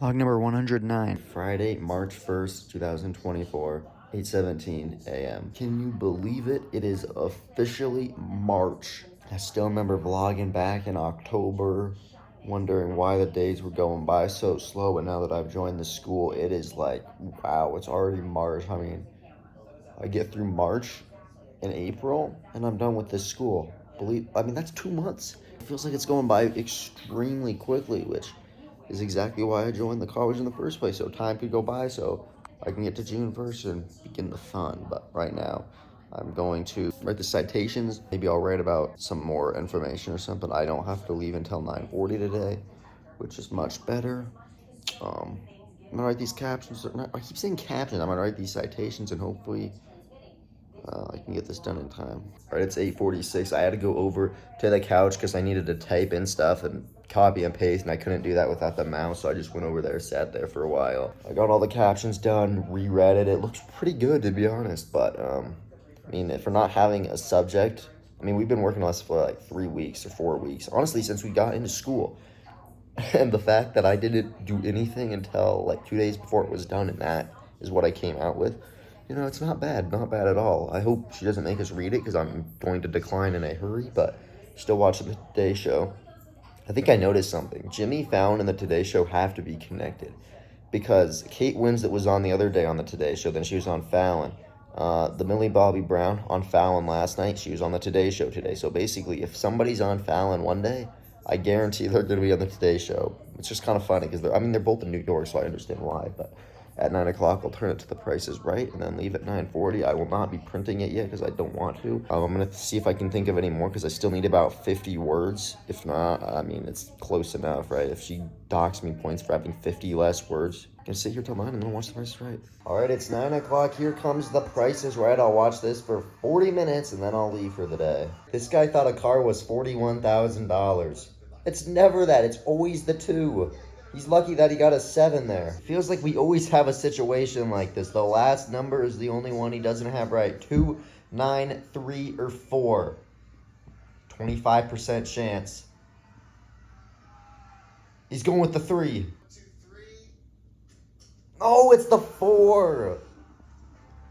Log number 109. Friday, March 1st, 2024, 8:17 a.m. Can you believe it? It is officially March. I still remember vlogging back in October, wondering why the days were going by so slow, but now that I've joined the school, it is like, wow, it's already March. I mean, I get through March and April, and I'm done with this school. That's 2 months. It feels like it's going by extremely quickly, which is exactly why I joined the college in the first place, so time could go by, so I can get to June 1st and begin the fun. But right now, I'm going to write the citations. Maybe I'll write about some more information or something. I don't have to leave until 9:40 today, which is much better. I'm gonna write these captions. I keep saying captions. I'm gonna write these citations, and hopefully I can get this done in time. All right, it's 8:46. I had to go over to the couch because I needed to type in stuff and copy and paste, and I couldn't do that without the mouse, so I just went over there, sat there for a while. I got all the captions done, reread it. It looks pretty good, to be honest, but if we're not having a subject, we've been working on this for like 3 weeks or 4 weeks, honestly, since we got into school. And the fact that I didn't do anything until like 2 days before it was done, and that is what I came out with. It's not bad at all. I hope she doesn't make us read it because I'm going to decline in a hurry, but still watching the Today Show. I think I noticed something. Jimmy Fallon and the Today Show have to be connected because Kate Winslet was on the other day on the Today Show, then she was on Fallon. The Millie Bobby Brown on Fallon last night, she was on the Today Show today. So basically, if somebody's on Fallon one day, I guarantee they're going to be on the Today Show. It's just kind of funny because they're both in New York, so I understand why, but at 9 o'clock, I'll turn it to The Price is Right and then leave at 9:40. I will not be printing it yet because I don't want to. I'm going to see if I can think of any more because I still need about 50 words. If not, it's close enough, right? If she docks me points for having 50 less words, I'm going to sit here till 9 and then watch The Price is Right. All right, it's 9 o'clock. Here comes The Price is Right. I'll watch this for 40 minutes and then I'll leave for the day. This guy thought a car was $41,000. It's never that. It's always the 2. He's lucky that he got a 7 there. Feels like we always have a situation like this. The last number is the only one he doesn't have right. 2, 9, 3, or 4. 25% chance. He's going with the 3. Oh, it's the 4.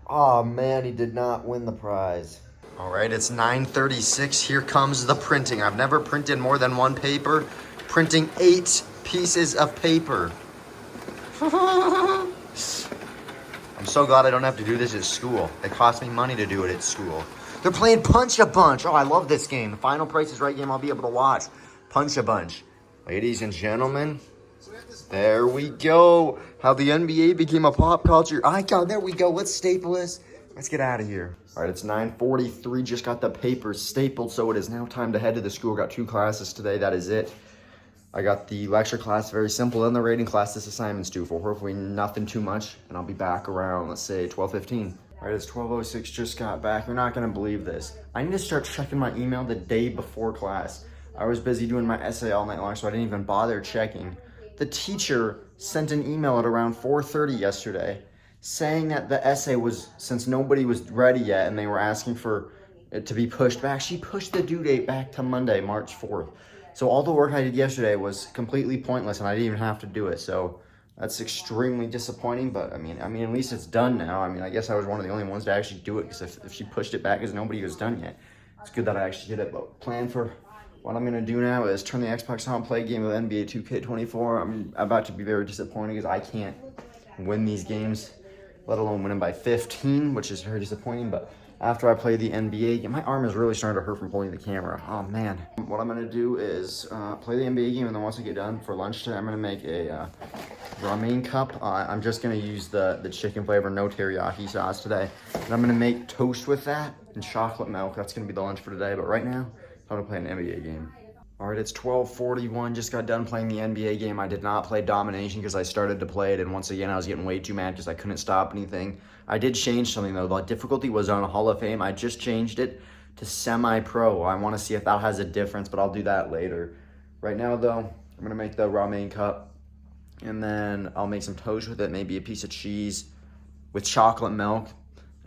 Oh, man, he did not win the prize. All right, it's 9:36. Here comes the printing. I've never printed more than one paper. Printing 8 pieces of paper. I'm so glad I don't have to do this at school. It costs me money to do it at school. They're playing Punch-a-Bunch. Oh, I love this game. The final Price is Right game I'll be able to watch. Punch-a-Bunch. Ladies and gentlemen, there we go. How the NBA became a pop culture icon. There we go. Let's staple this. Let's get out of here. All right, it's 9:43. Just got the papers stapled, so it is now time to head to the school. Got 2 classes today. That is it. I got the lecture class, very simple, and the rating class, this assignment's due for. Hopefully nothing too much, and I'll be back around, let's say, 12:15. All right, it's 12:06, just got back. You're not gonna believe this. I need to start checking my email the day before class. I was busy doing my essay all night long, so I didn't even bother checking. The teacher sent an email at around 4:30 yesterday saying that the essay was, since nobody was ready yet and they were asking for it to be pushed back, she pushed the due date back to Monday, March 4th. So all the work I did yesterday was completely pointless and I didn't even have to do it. So that's extremely disappointing, but at least it's done now. I guess I was one of the only ones to actually do it because if she pushed it back because nobody was done yet, it's good that I actually did it. But plan for what I'm gonna do now is turn the Xbox on, play a game of NBA 2K24. I'm about to be very disappointed because I can't win these games, let alone win them by 15, which is very disappointing. But after I play the NBA game, my arm is really starting to hurt from holding the camera. Oh man. What I'm gonna do is play the NBA game, and then once I get done for lunch today, I'm gonna make a ramen cup. I'm just gonna use the chicken flavor, no teriyaki sauce today. And I'm gonna make toast with that and chocolate milk. That's gonna be the lunch for today. But right now, I'm gonna play an NBA game. All right, it's 12:41, just got done playing the NBA game. I did not play domination because I started to play it, and once again, I was getting way too mad because I couldn't stop anything. I did change something, though. The difficulty was on Hall of Fame. I just changed it to semi-pro. I want to see if that has a difference, but I'll do that later. Right now, though, I'm going to make the ramen cup, and then I'll make some toast with it, maybe a piece of cheese with chocolate milk.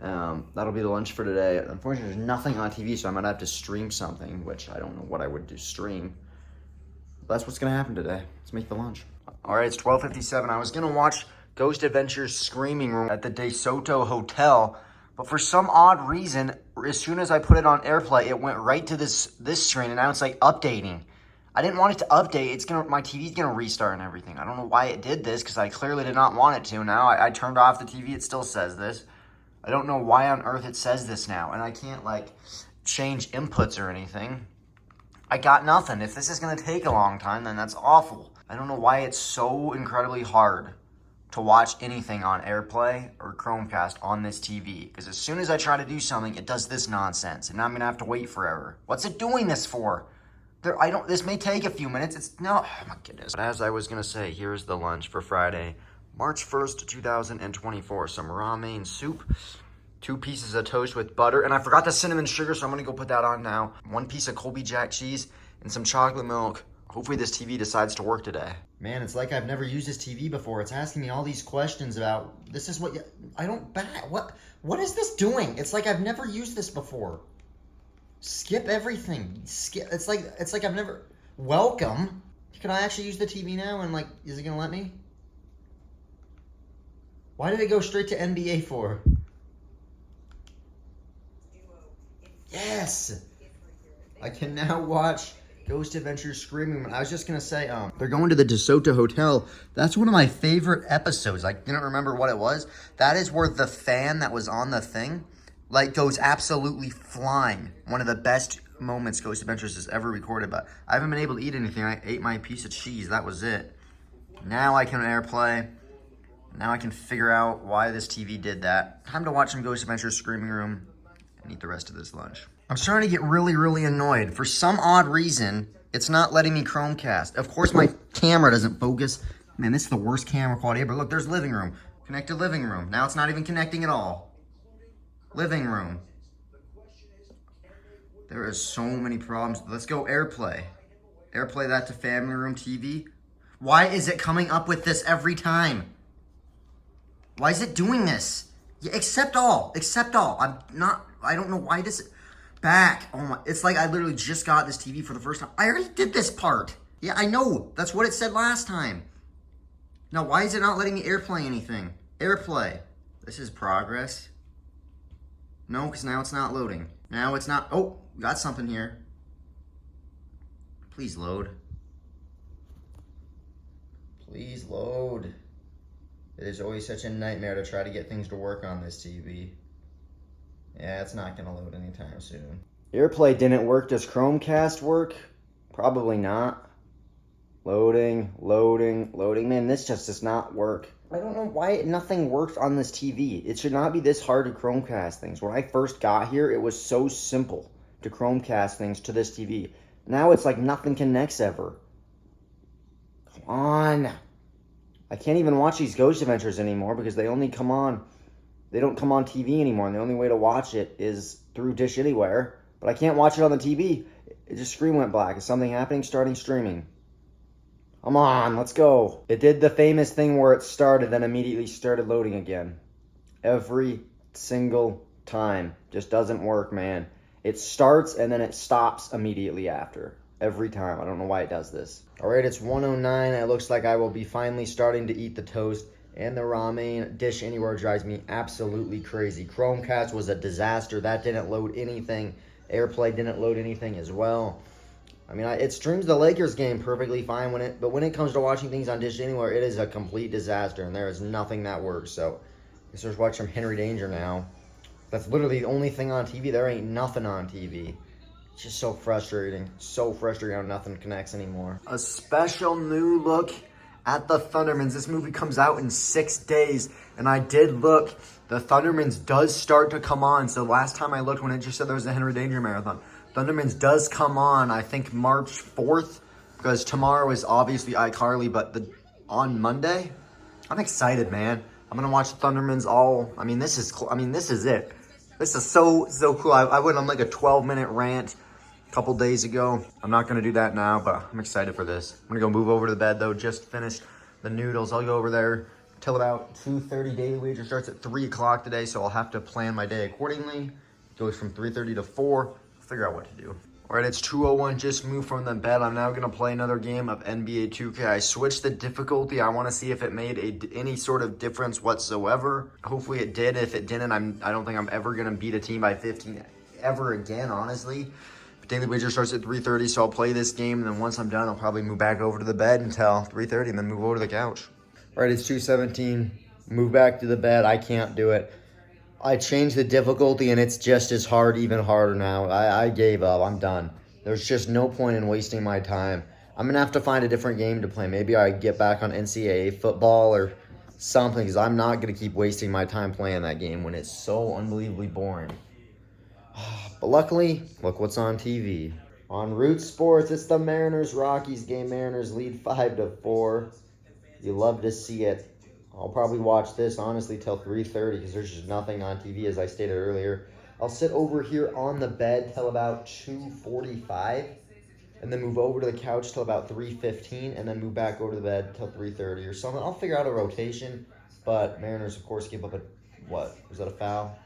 That'll be the lunch for today. Unfortunately, there's nothing on TV, so I might have to stream something, which I don't know what I would do stream. But that's what's gonna happen today. Let's make the lunch. All right, it's 12:57. I was gonna watch Ghost Adventures Screaming Room at the De Soto Hotel, but for some odd reason, as soon as I put it on AirPlay, it went right to this screen, and now it's like updating. I didn't want it to update. My TV's gonna restart and everything. I don't know why it did this because I clearly did not want it to. Now I turned off the TV. It still says this. I don't know why on earth it says this now, and I can't like change inputs or anything. I got nothing. If this is gonna take a long time, then that's awful. I don't know why it's so incredibly hard to watch anything on AirPlay or Chromecast on this TV. Because as soon as I try to do something, it does this nonsense. And now I'm gonna have to wait forever. What's it doing this for? This may take a few minutes. Oh my goodness. But as I was gonna say, here's the lunch for Friday, March 1st, 2024. Some ramen soup, 2 pieces of toast with butter, and I forgot the cinnamon sugar, so I'm gonna go put that on now. 1 piece of Colby Jack cheese and some chocolate milk. Hopefully this TV decides to work today. Man, it's like I've never used this TV before. It's asking me all these questions about, this is what I don't back. What is this doing? It's like I've never used this before. Skip everything. Skip. It's like I've never, welcome. Can I actually use the TV now and like, is it gonna let me? Why did it go straight to NBA for? Yes! I can now watch Ghost Adventures Screaming Room. I was just gonna say, they're going to the De Soto Hotel. That's one of my favorite episodes. I didn't remember what it was. That is where the fan that was on the thing, like, goes absolutely flying. One of the best moments Ghost Adventures has ever recorded, but I haven't been able to eat anything. I ate my piece of cheese. That was it. Now I can AirPlay. Now I can figure out why this TV did that. Time to watch some Ghost Adventures Screaming Room and eat the rest of this lunch. I'm starting to get really, really annoyed. For some odd reason, it's not letting me Chromecast. Of course, my camera doesn't focus. Man, this is the worst camera quality ever. Look, there's living room. Connect to living room. Now it's not even connecting at all. Living room. There is so many problems. Let's go AirPlay. AirPlay that to family room TV. Why is it coming up with this every time? Why is it doing this? Yeah, accept all. Accept all. I don't know why this... Back. Oh my, it's like I literally just got this TV for the first time. I already did this part. Yeah, I know. That's what it said last time. Now, why is it not letting me AirPlay anything? AirPlay. This is progress. No, because now it's not loading. Now it's not. Oh, got something here. Please load. Please load. It is always such a nightmare to try to get things to work on this TV. Yeah, it's not going to load anytime soon. AirPlay didn't work. Does Chromecast work? Probably not. Loading. Man, this just does not work. I don't know why nothing works on this TV. It should not be this hard to Chromecast things. When I first got here, it was so simple to Chromecast things to this TV. Now it's like nothing connects ever. Come on. I can't even watch these Ghost Adventures anymore because they only come on... They don't come on TV anymore, and the only way to watch it is through Dish Anywhere. But I can't watch it on the TV. It just screen went black. Is something happening? Starting streaming. Come on, let's go. It did the famous thing where it started, then immediately started loading again. Every single time. Just doesn't work, man. It starts, and then it stops immediately after. Every time. I don't know why it does this. All right, it's 1:09. It looks like I will be finally starting to eat the toast. And the ramen. Dish Anywhere drives me absolutely crazy. Chromecast was a disaster. That didn't load anything. AirPlay didn't load anything as well. I mean, it streams the Lakers game perfectly fine but when it comes to watching things on Dish Anywhere, it is a complete disaster, and there is nothing that works. So, I guess there's watch some Henry Danger now. That's literally the only thing on TV. There ain't nothing on TV. It's just so frustrating. So frustrating how nothing connects anymore. A special new look at the Thundermans. This movie comes out in 6 days, and I did look. The Thundermans does start to come on. So last time I looked, when it just said there was a Henry Danger marathon, Thundermans does come on, I think March 4th, because tomorrow is obviously iCarly, but on Monday, I'm excited, man. I'm gonna watch Thundermans all. I mean, this is it. This is so cool. I went on like a 12-minute rant couple days ago. I'm not gonna do that now, but I'm excited for this. I'm gonna go move over to the bed though. Just finished the noodles. I'll go over there till about 2:30. Daily wager starts at 3 o'clock today, so I'll have to plan my day accordingly. It goes from 3:30 to 4. Figure out what to do. All right, it's 2:01, just moved from the bed. I'm now going to play another game of NBA 2K. I switched the difficulty. I want to see if it made any sort of difference whatsoever. Hopefully it did. If it didn't, I don't think I'm ever going to beat a team by 15 ever again, honestly. But daily wager starts at 3:30, so I'll play this game, and then once I'm done, I'll probably move back over to the bed until 3:30, and then move over to the couch. All right, it's 2:17. Move back to the bed. I can't do it. I changed the difficulty, and it's just as hard, even harder now. I gave up. I'm done. There's just no point in wasting my time. I'm going to have to find a different game to play. Maybe I get back on NCAA football or something, because I'm not going to keep wasting my time playing that game when it's so unbelievably boring. But luckily, look what's on TV. On Root Sports, it's the Mariners-Rockies game. Mariners lead 5-4. You love to see it. I'll probably watch this, honestly, till 3:30 because there's just nothing on TV, as I stated earlier. I'll sit over here on the bed till about 2:45 and then move over to the couch till about 3:15 and then move back over to the bed till 3:30 or something. I'll figure out a rotation, but Mariners, of course, give up a, what? Was that a foul?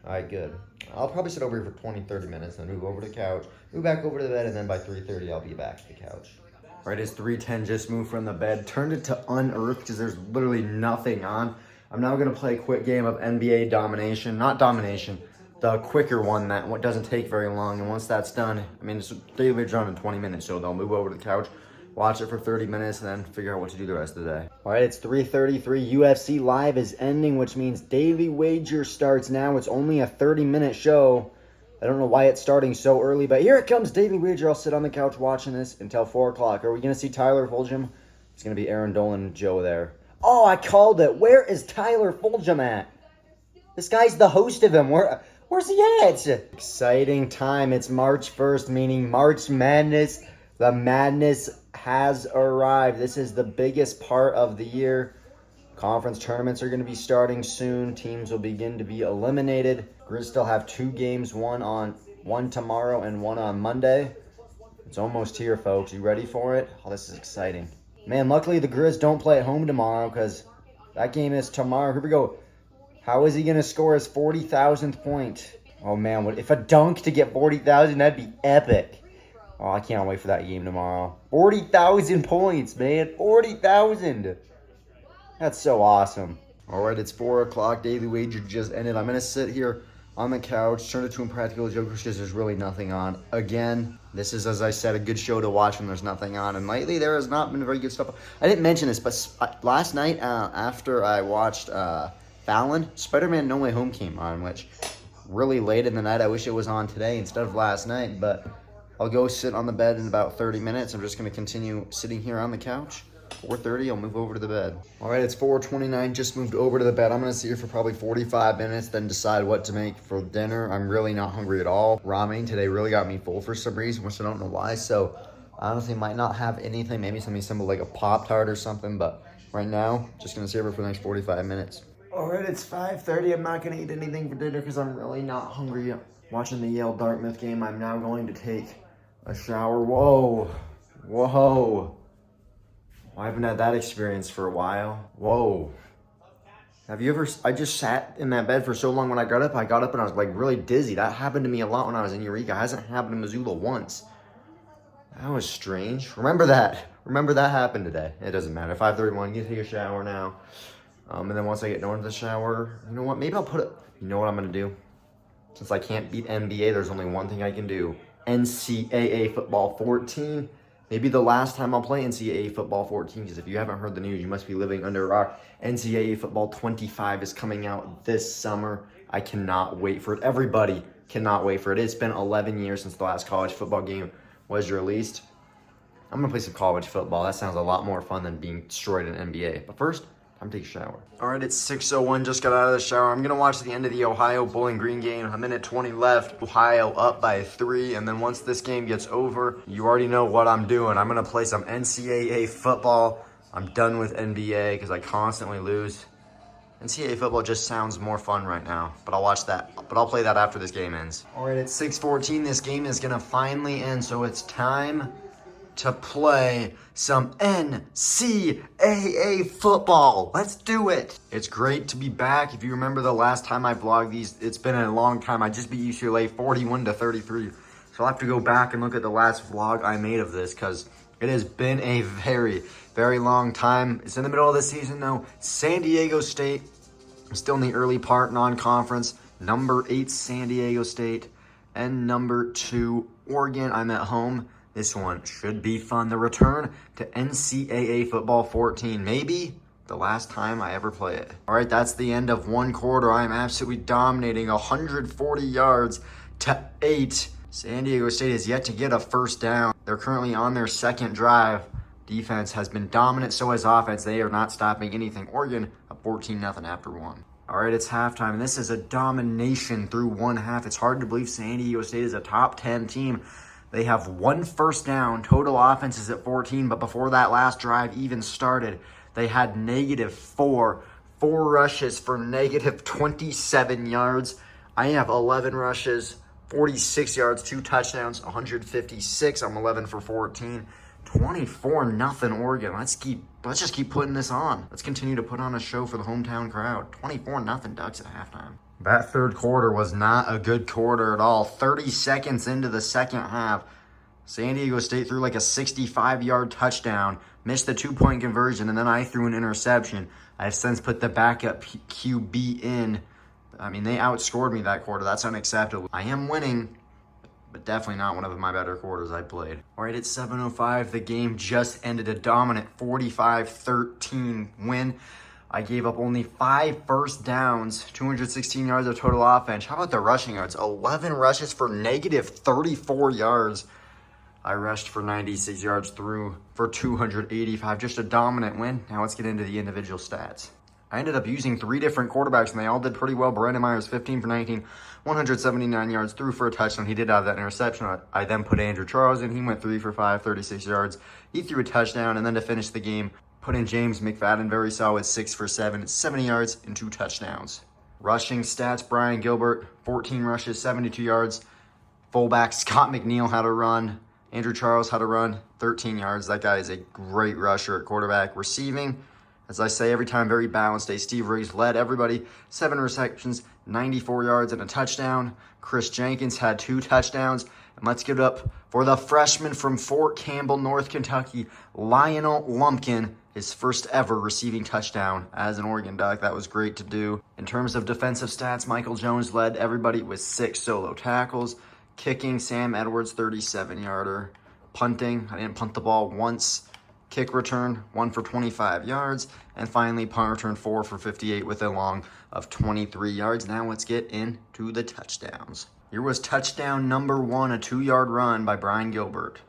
All right, good. I'll probably sit over here for 20, 30 minutes, then move over to the couch, move back over to the bed, and then by 3:30 I'll be back to the couch. All right, it's 3:10, just moved from the bed. Turned it to unearthed because there's literally nothing on. I'm now going to play a quick game of NBA Domination. Not Domination, the quicker one that doesn't take very long. And once that's done, I mean, it's daily wager on in 20 minutes, so they'll move over to the couch, watch it for 30 minutes, and then figure out what to do the rest of the day. All right, it's 3:33. UFC Live is ending, which means Daily Wager starts now. It's only a 30-minute show. I don't know why it's starting so early, but here it comes, Daily Wager. I'll sit on the couch watching this until 4 o'clock. Are we going to see Tyler Fulgham? It's going to be Aaron Dolan and Joe there. Oh, I called it. Where is Tyler Fulgham at? This guy's the host of him. Where's he at? Exciting time. It's March 1st, meaning March Madness. The madness has arrived. This is the biggest part of the year. Conference tournaments are going to be starting soon. Teams will begin to be eliminated. Grizz still have 2 games, one tomorrow and one on Monday. It's almost here, folks. You ready for it? Oh, this is exciting. Man, luckily the Grizz don't play at home tomorrow because that game is tomorrow. Here we go. How is he going to score his 40,000th point? Oh, man, if a dunk to get 40,000, that'd be epic. Oh, I can't wait for that game tomorrow. 40,000 points, man. 40,000. That's so awesome. All right, it's 4 o'clock. Daily Wager just ended. I'm going to sit here on the couch, turn it to Impractical Jokers because there's really nothing on. Again, this is, as I said, a good show to watch when there's nothing on. And lately, there has not been very good stuff. I didn't mention this, but last night, after I watched Fallon, Spider-Man No Way Home came on, which really late in the night. I wish it was on today instead of last night, but I'll go sit on the bed in about 30 minutes. I'm just going to continue sitting here on the couch. 4:30, I'll move over to the bed. All right, it's 4:29, just moved over to the bed. I'm going to sit here for probably 45 minutes, then decide what to make for dinner. I'm really not hungry at all. Ramen today really got me full for some reason, which I don't know why, so I honestly might not have anything, maybe something simple like a Pop-Tart or something, but right now, just going to sit here for the next 45 minutes. All right, it's 5:30. I'm not going to eat anything for dinner because I'm really not hungry. Watching the Yale-Dartmouth game, I'm now going to take a shower. Whoa. I haven't had that experience for a while. Whoa. Have you ever, I just sat in that bed for so long. When I got up and I was like really dizzy. That happened to me a lot when I was in Eureka. It hasn't happened in Missoula once. That was strange. Remember that happened today. It doesn't matter. 5:31, you take a shower now. And then once I get done with the shower, you know what? Maybe I'll you know what I'm going to do? Since I can't beat NBA, there's only one thing I can do. NCAA Football 14. Maybe the last time I'll play NCAA Football 14, because if you haven't heard the news, you must be living under a rock. NCAA Football 25 is coming out this summer. I cannot wait for it. Everybody cannot wait for it. It's been 11 years since the last college football game was released. I'm going to play some college football. That sounds a lot more fun than being destroyed in NBA. But first, time to take a shower. All right, it's 6:01. Just got out of the shower. I'm going to watch the end of the Ohio Bowling Green game. A minute 20 left. Ohio up by 3. And then once this game gets over, you already know what I'm doing. I'm going to play some NCAA football. I'm done with NBA because I constantly lose. NCAA football just sounds more fun right now. But I'll watch that. But I'll play that after this game ends. All right, it's 6:14. This game is going to finally end. So it's time to play some NCAA football. Let's do it. It's great to be back. If you remember the last time I vlogged these, it's been a long time. I just beat UCLA 41-33. So I'll have to go back and look at the last vlog I made of this because it has been a very, very long time. It's in the middle of the season though. San Diego State, still in the early part, non-conference. Number 8, San Diego State. And number 2, Oregon. I'm at home. This one should be fun. The return to NCAA Football 14. Maybe the last time I ever play it. All right, that's the end of one quarter. I am absolutely dominating. 140 yards to 8. San Diego State has yet to get a first down. They're currently on their second drive. Defense has been dominant, so has offense. They are not stopping anything. Oregon up 14-0 after 1. All right, it's halftime, and this is a domination through one half. It's hard to believe San Diego State is a top 10 team. They have 1 first down. Total offense is at 14, but before that last drive even started, they had -4. 4 rushes for -27 yards. I have 11 rushes, 46 yards, 2 touchdowns, 156. I'm 11 for 14. 24-0 Oregon. Let's just keep putting this on. Let's continue to put on a show for the hometown crowd. 24-0 Ducks at halftime. That third quarter was not a good quarter at all. 30 seconds into the second half, San Diego State threw like a 65-yard touchdown, missed the 2-point conversion, and then I threw an interception. I have since put the backup QB in. I mean, they outscored me that quarter. That's unacceptable. I am winning, but definitely not one of my better quarters I played. All right, it's 7:05. The game just ended, a dominant 45-13 win. I gave up only 5 first downs, 216 yards of total offense. How about the rushing yards? 11 rushes for -34 yards. I rushed for 96 yards, through for 285. Just a dominant win. Now let's get into the individual stats. I ended up using 3 different quarterbacks, and they all did pretty well. Brandon Myers, 15 for 19, 179 yards, threw for a touchdown. He did have that interception. I then put Andrew Charles in. He went 3 for 5, 36 yards. He threw a touchdown, and then to finish the game, put in James McFadden, very solid, 6 for 7, 70 yards, and 2 touchdowns. Rushing stats, Brian Gilbert, 14 rushes, 72 yards. Fullback Scott McNeil had a run. Andrew Charles had a run, 13 yards. That guy is a great rusher at quarterback. Receiving, as I say every time, very balanced day. Steve Riggs led everybody, 7 receptions, 94 yards, and a touchdown. Chris Jenkins had 2 touchdowns. And let's give it up for the freshman from Fort Campbell, North Kentucky, Lionel Lumpkin, his first ever receiving touchdown as an Oregon Duck. That was great to do. In terms of defensive stats, Michael Jones led everybody with 6 solo tackles. Kicking, Sam Edwards, 37-yarder. Punting, I didn't punt the ball once. Kick return, 1 for 25 yards. And finally, punt return, 4 for 58 with a long of 23 yards. Now let's get into the touchdowns. Here was touchdown number 1, a 2-yard run by Brian Gilbert.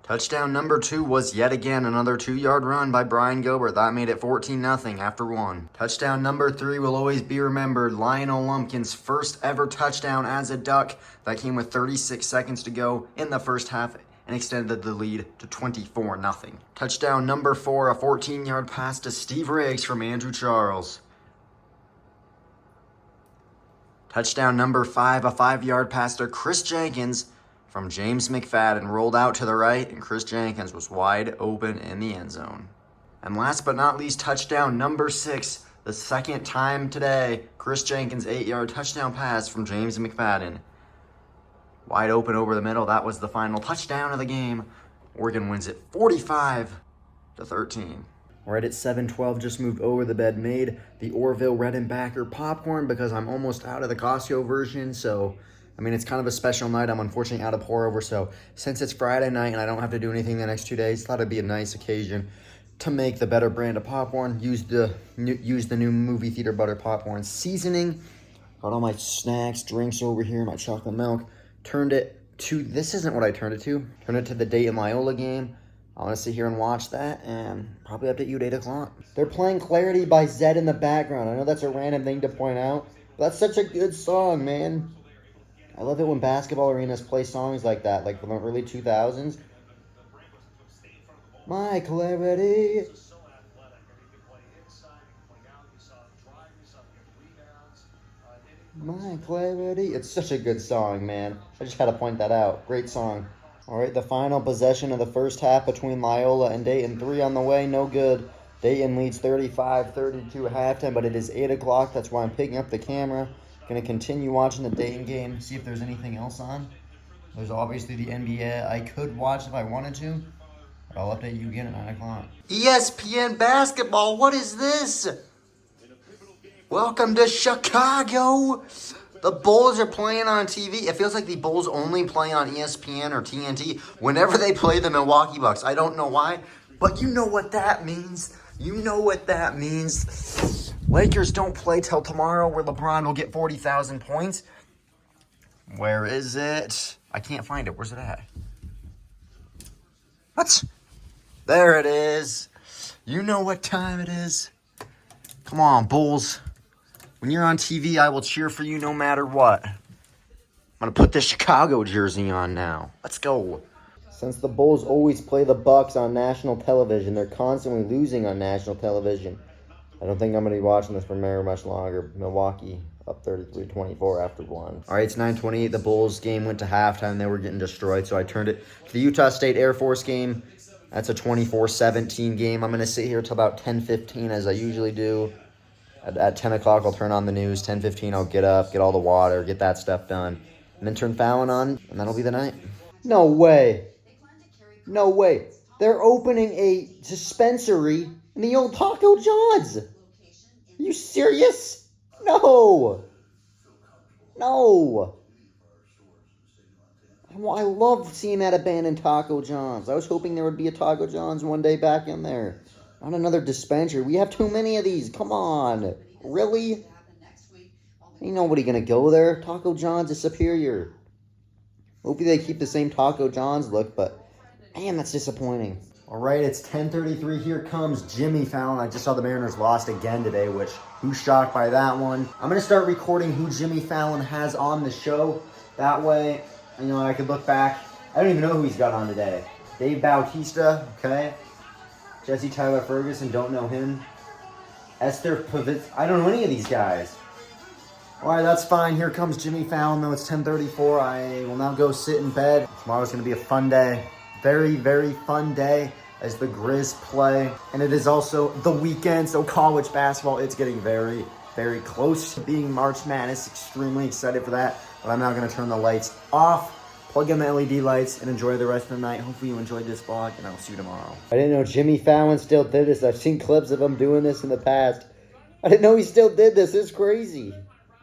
Touchdown number 2 was yet again another 2-yard run by Brian Gilbert. That made it 14-0 after 1. Touchdown number 3 will always be remembered. Lionel Lumpkin's first ever touchdown as a Duck. That came with 36 seconds to go in the first half and extended the lead to 24-0. Touchdown number 4, a 14-yard pass to Steve Riggs from Andrew Charles. Touchdown number 5, a 5-yard pass to Chris Jenkins from James McFadden. Rolled out to the right, and Chris Jenkins was wide open in the end zone. And last but not least, touchdown number 6, the second time today, Chris Jenkins' 8-yard touchdown pass from James McFadden. Wide open over the middle. That was the final touchdown of the game. Oregon wins it 45-13. All right, it's 7:12, just moved over the bed, made the Orville Redenbacher popcorn because I'm almost out of the Costco version, so, I mean, it's kind of a special night. I'm unfortunately out of pour over, so since it's Friday night and I don't have to do anything the next 2 days, thought it'd be a nice occasion to make the better brand of popcorn. Use the new movie theater butter popcorn seasoning. Got all my snacks, drinks over here, my chocolate milk. Turned it to, this isn't what I turned it to. Turned it to the Dayton Loyola game. I want to sit here and watch that and probably update you at 8 o'clock. They're playing Clarity by Zedd in the background. I know that's a random thing to point out, but that's such a good song, man. I love it when basketball arenas play songs like that, like from the early 2000s. My Clarity. My Clarity. It's such a good song, man. I just had to point that out. Great song. All right, the final possession of the first half between Loyola and Dayton. 3 on the way, no good. Dayton leads 35-32 at halftime, but it is 8 o'clock. That's why I'm picking up the camera. Going to continue watching the Dayton game, see if there's anything else on. There's obviously the NBA I could watch if I wanted to, but I'll update you again at 9 o'clock. ESPN basketball, what is this? Welcome to Chicago. The Bulls are playing on TV. It feels like the Bulls only play on ESPN or TNT whenever they play the Milwaukee Bucks. I don't know why, but you know what that means. You know what that means. Lakers don't play till tomorrow where LeBron will get 40,000 points. Where is it? I can't find it. Where's it at? What? There it is. You know what time it is. Come on, Bulls. When you're on TV, I will cheer for you no matter what. I'm going to put this Chicago jersey on now. Let's go. Since the Bulls always play the Bucks on national television, they're constantly losing on national television. I don't think I'm going to be watching this for very much longer. Milwaukee up 33-24 after one. All right, it's 9:28. The Bulls game went to halftime. They were getting destroyed, so I turned it to the Utah State Air Force game. That's a 24-17 game. I'm going to sit here till about 10:15 as I usually do. At 10 o'clock, I'll turn on the news. 10:15, I'll get up, get all the water, get that stuff done, and then turn Fallon on, and that'll be the night. No way. No way. They're opening a dispensary in the old Taco John's. Are you serious? No. No. I love seeing that abandoned Taco John's. I was hoping there would be a Taco John's one day back in there. Not another dispensary. We have too many of these. Come on. Really? Ain't nobody gonna go there. Taco John's is superior. Hopefully they keep the same Taco John's look, but man, that's disappointing. All right, it's 10:33. Here comes Jimmy Fallon. I just saw the Mariners lost again today, which who's shocked by that one? I'm gonna start recording who Jimmy Fallon has on the show. That way, you know, I could look back. I don't even know who he's got on today. Dave Bautista, okay. Jesse Tyler Ferguson, don't know him. Esther Pavitz, I don't know any of these guys. All right, that's fine. Here comes Jimmy Fallon, though. It's 10:34. I will now go sit in bed. Tomorrow's going to be a fun day. Very, very fun day as the Grizz play. And it is also the weekend, so college basketball, it's getting very, very close to being March Madness. Extremely excited for that. But I'm now going to turn the lights off, plug in the LED lights, and enjoy the rest of the night. Hopefully you enjoyed this vlog, and I'll see you tomorrow. I didn't know Jimmy Fallon still did this. I've seen clips of him doing this in the past. I didn't know he still did this. It's crazy.